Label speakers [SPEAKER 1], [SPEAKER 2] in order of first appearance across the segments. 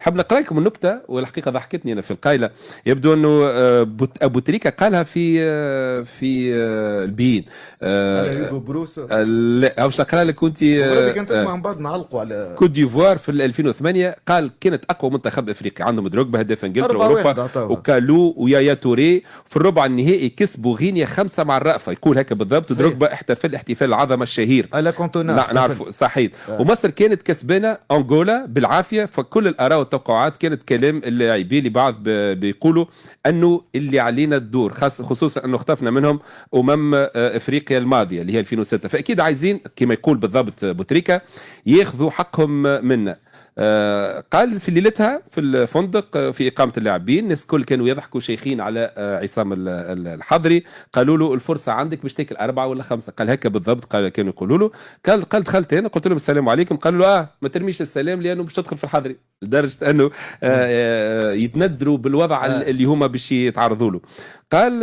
[SPEAKER 1] حاب نقرا لكم النكته والحقيقه ضحكتني انا في القايله. يبدو انه ابو تريكه قالها في البيين.
[SPEAKER 2] على هيوغو بروس.
[SPEAKER 1] لا باش نقرا لك انت.
[SPEAKER 2] وغربي كان تسمع من بعد نعلقوا على
[SPEAKER 1] كوت ديفوار في 2008 قال كانت اقوى منتخب افريقيا، عندهم دروجبا هداف انجلترا واوروبا وكالو ويايا توري. في الربع النهائي كسبوا غينيا 5 مع الرأفة، يقول هكا بالضبط. دروجبا احتفل احتفال العظمه الشهير
[SPEAKER 2] على كونتونا
[SPEAKER 1] نعرف صحيح. ومصر كانت كسبانه انغولا بالعافيه. فكل الاراء والتوقعات كانت كلام اللاعبين اللي بعض بيقولوا انه اللي علينا الدور، خصوصا انه اختفنا منهم افريقيا الماضيه اللي هي 2006. فاكيد عايزين كما يقول بالضبط بوتريكا ياخذوا حقهم منا. قال في ليلتها في الفندق في إقامة اللاعبين الناس كل كانوا يضحكوا شيخين على عصام الحضري. قالوا له الفرصة عندك باش تاكل 4 ولا 5. قال هكا بالضبط. قال كانوا يقولوا له. قال دخلت أنا قلت لهم السلام عليكم. قالوا له ما ترميش السلام لأنه باش تدخل في الحضري، لدرجة أنه يتندروا بالوضع اللي هما باش يتعرضوا له. قال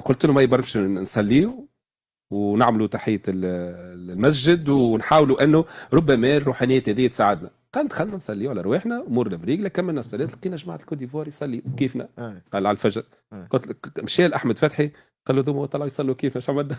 [SPEAKER 1] قلت لهم ما يبربش نصليوا ونعملوا تحية المسجد ونحاولوا أنه ربما الروحانيات هذه تساعدنا. قال دخلنا نصليوا على رواحنا أمورنا بريقلة. كملنا الصلاة لقينا جماعة الكوت ديفوار يصلي كيفنا. قال على الفجر. قلت مشى لأحمد فتحي قال له ذوما طلعوا يصلوا كيفنا شو عملنا.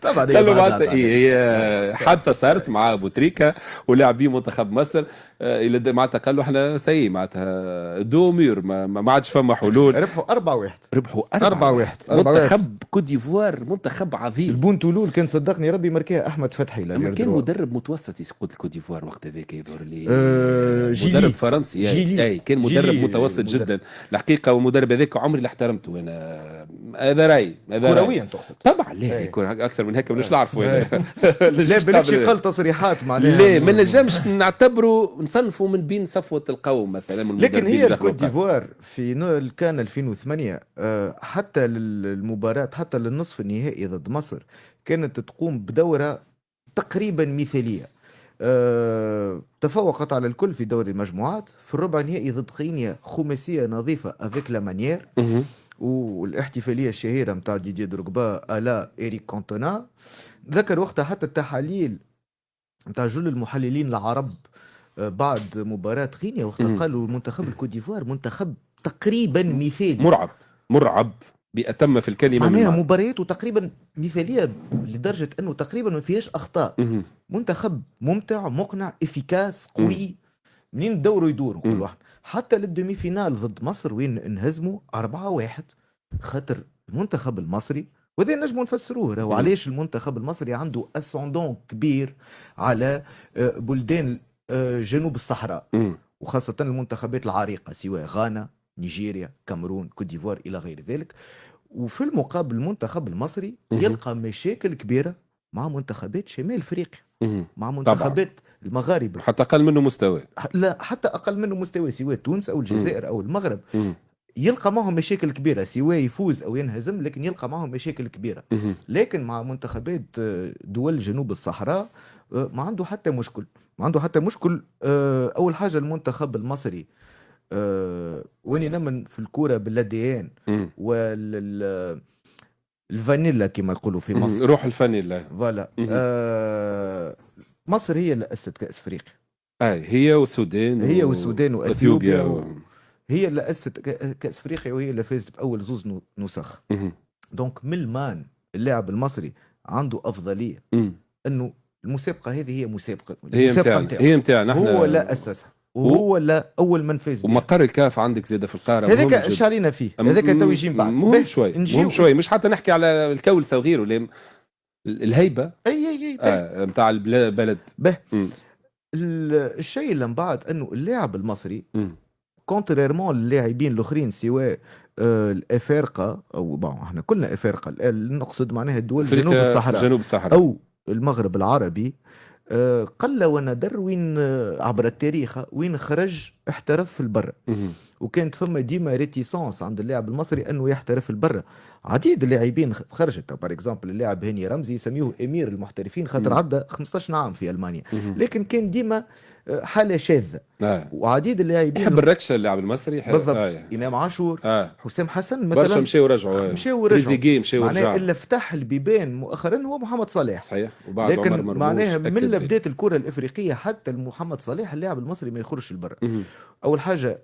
[SPEAKER 1] طبعا هي حادثه صارت مع ابو تريكه ولاعبين منتخب مصر. الى معناتها قالوا احنا سيء معناتها دومير ما عادش فما حلول.
[SPEAKER 2] ربحوا 4-1.
[SPEAKER 1] ربحوا 4-1 منتخب كوت ديفوار، منتخب عظيم.
[SPEAKER 2] البونتولول كان صدقني ربي مركيها احمد فتحي.
[SPEAKER 1] كان مدرب متوسط يقود الكوت ديفوار وقت هذاك يظهر لي. مدرب فرنسي كان مدرب متوسط جدا الحقيقه. والمدرب هذاك عمري اللي احترمته انا. هذا راي
[SPEAKER 2] كرويا تقصد
[SPEAKER 1] طبعا. لا اكثر من هيك مش نعرفوا.
[SPEAKER 2] لا بلكش قال تصريحات معناها.
[SPEAKER 1] لا ما نجمش نعتبره نصنفه من بين صفوه القوم مثلا.
[SPEAKER 2] لكن هي الكوت ديفوار في كان 2008 حتى للمباراه حتى للنصف النهائي ضد مصر كانت تقوم بدوره تقريبا مثاليه. تفوقت على الكل في دوري المجموعات. في الربع النهائي ضد غينيا خماسيه نظيفه افيك لا مانيير. والاحتفاليه الشهيره نتاع ديدي دروغبا الا إريك كونتونا. ذكر وقتها حتى التحاليل نتاع جل المحللين العرب بعد مباراه غينيا وقتها قالوا منتخب الكوت ديفوار منتخب تقريبا مثالي.
[SPEAKER 1] مرعب بأتم في الكلمه.
[SPEAKER 2] معناها مبارياته تقريبا مثاليه لدرجه انه تقريبا ما فيهاش اخطاء. منتخب ممتع مقنع افيكاس قوي. منين دوروا يدوروا كل واحد. حتى للدومي فينال ضد مصر وين انهزموا 4-1 خاطر المنتخب المصري. وهذا نجموا نفسروه راهو علاش المنتخب المصري عنده اسوندون كبير على بلدان جنوب الصحراء وخاصة المنتخبات العريقة سواء غانا نيجيريا كاميرون كوت ديفوار إلى غير ذلك. وفي المقابل المنتخب المصري يلقى مشاكل كبيرة مع منتخبات شمال افريقيا مع منتخبات المغاربة
[SPEAKER 1] حتى أقل منه مستوى.
[SPEAKER 2] لا حتى أقل منه مستوى سواء تونس أو الجزائر أو المغرب. يلقى معهم مشاكل كبيرة سواء يفوز أو ينهزم لكن يلقى معهم مشاكل كبيرة. لكن مع منتخبات دول جنوب الصحراء ما عنده حتى مشكل. أول حاجة المنتخب المصري وين نمن في الكورة باللديان والفانيلا كما يقولوا في مصر.
[SPEAKER 1] روح الفانيلا
[SPEAKER 2] فوالا. مصر هي اللي أسست كأس أفريقيا.
[SPEAKER 1] هي والسودان
[SPEAKER 2] وأثيوبيا هي اللي أسست كأس أفريقيا وهي اللي فازت بأول زوز نسخ. دونك من المان اللاعب المصري عنده أفضلية أنه المسابقة هذه هي مسابقة
[SPEAKER 1] هي متاعنا.
[SPEAKER 2] هو لا أسسها وهو لا أول من فاز.
[SPEAKER 1] ومقر الكاف عندك زيادة في القارة.
[SPEAKER 2] هذاك ايش علينا فيه هذاك تو يجي من بعد.
[SPEAKER 1] مهم شوي مش حتى نحكي على الكولسة وغيره. الهيبة
[SPEAKER 2] أي
[SPEAKER 1] متاع البلد.
[SPEAKER 2] الشيء اللي من بعد أنه اللاعب المصري كونتريرمون اللاعبين الاخرين سواء الافارقه او احنا كلنا افارقه نقصد معناها الدول جنوب الصحراء او المغرب العربي. قل وندر وين عبر التاريخ وين خرج احترف في البر. وكانت فما ديما ريتيسانس عند اللاعب المصري انه يحترف في البر عديد اللاعبين خرجت. بار اكزومبل اللاعب هاني رمزي يسميوه امير المحترفين خاطر عدى 15 عام في المانيا، لكن كان ديما حاله شاذه. وعديد اللاعبين
[SPEAKER 1] يحب الركشه اللاعب المصري
[SPEAKER 2] بالضبط. امام عاشور، حسام حسن
[SPEAKER 1] برشا
[SPEAKER 2] مثلا
[SPEAKER 1] مشاو ورجعوا، تريزيجيه مشاو ورجعوا.
[SPEAKER 2] معناها اللي فتح البيبان مؤخرا هو محمد صالح،
[SPEAKER 1] صحيح. وبعد
[SPEAKER 2] لكن
[SPEAKER 1] عمر مرموش
[SPEAKER 2] معناها من بدايه الكره الافريقيه حتى محمد صالح اللاعب المصري ما يخرجش لبرا. اول حاجه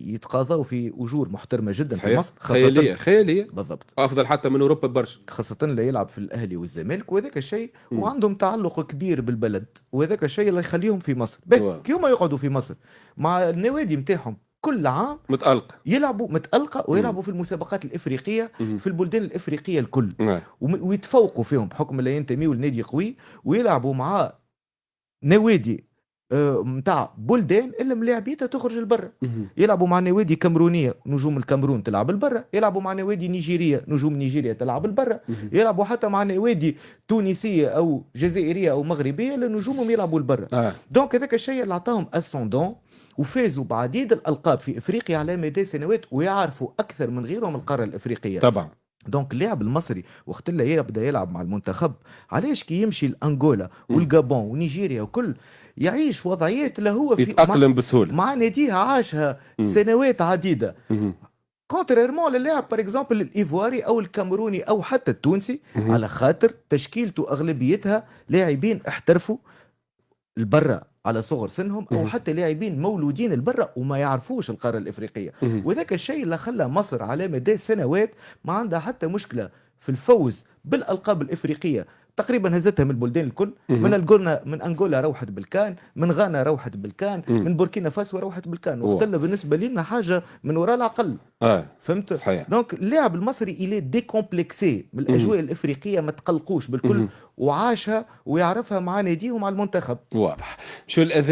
[SPEAKER 2] يتقاضوا في اجور محترمه جدا
[SPEAKER 1] صحيح.
[SPEAKER 2] في مصر،
[SPEAKER 1] خياليه
[SPEAKER 2] بالضبط،
[SPEAKER 1] افضل حتى من اوروبا برشا،
[SPEAKER 2] خاصه اللي يلعب في الاهلي والزمالك، وهذاك الشيء وعندهم تعلق كبير بالبلد، وهذاك الشيء اللي يخليهم في مصر. كي هما يقعدوا في مصر مع النوادي نتاعهم كل عام يلعبوا متألقة ويلعبوا في المسابقات الإفريقية في البلدان الإفريقية الكل، ويتفوقوا فيهم بحكم اللي ينتميوا لنادي قوي، ويلعبوا مع نوادي متاع بلدان اللي ملاعبيتها تخرج لبرا. يلعبوا مع نوادي كامرونيه، نجوم الكامرون تلعب لبرا، يلعبوا مع نوادي نيجيريه، نجوم نيجيريا تلعب لبرا، يلعبوا حتى مع نوادي تونسيه او جزائريه او مغربيه اللي نجومهم يلعبوا لبرا. دونك هذاك الشيء اللي عطاهم اسوندون، وفازوا بعديد الالقاب في افريقيا على مدى سنوات، ويعرفوا اكثر من غيرهم القاره الافريقيه
[SPEAKER 1] طبعا.
[SPEAKER 2] دونك اللاعب المصري وقت اللي يبدا يلعب مع المنتخب، علاش كي يمشي لانغولا والغابون ونيجيريا وكل يعيش وضعيات اللي هو في
[SPEAKER 1] يتاقلم بسهوله
[SPEAKER 2] مع ناديه عاشها سنوات عديده، كونتريرمون للاعب بار اكزومبل الايفواري او الكاميروني او حتى التونسي، على خاطر تشكيلته اغلبيتها لاعبين احترفوا البرا على صغر سنهم، او حتى لاعبين مولودين البرا وما يعرفوش القاره الافريقيه. وذاك الشيء اللي خلى مصر على مدى سنوات ما عندها حتى مشكله في الفوز بالالقاب الافريقيه، تقريبا هزتها من البلدان الكل. من انغولا روحت بالكان، من غانا روحت بالكان، من بوركينا فاسو روحت بالكان، وقت بالنسبه لنا حاجه من وراء العقل. فهمت؟
[SPEAKER 1] صحيح.
[SPEAKER 2] دونك اللاعب المصري الي ديكومبلكسي من الاجواء الافريقيه، ما تقلقوش بالكل، وعاشها ويعرفها مع ناديه ومع المنتخب.
[SPEAKER 1] واضح. شو الاذان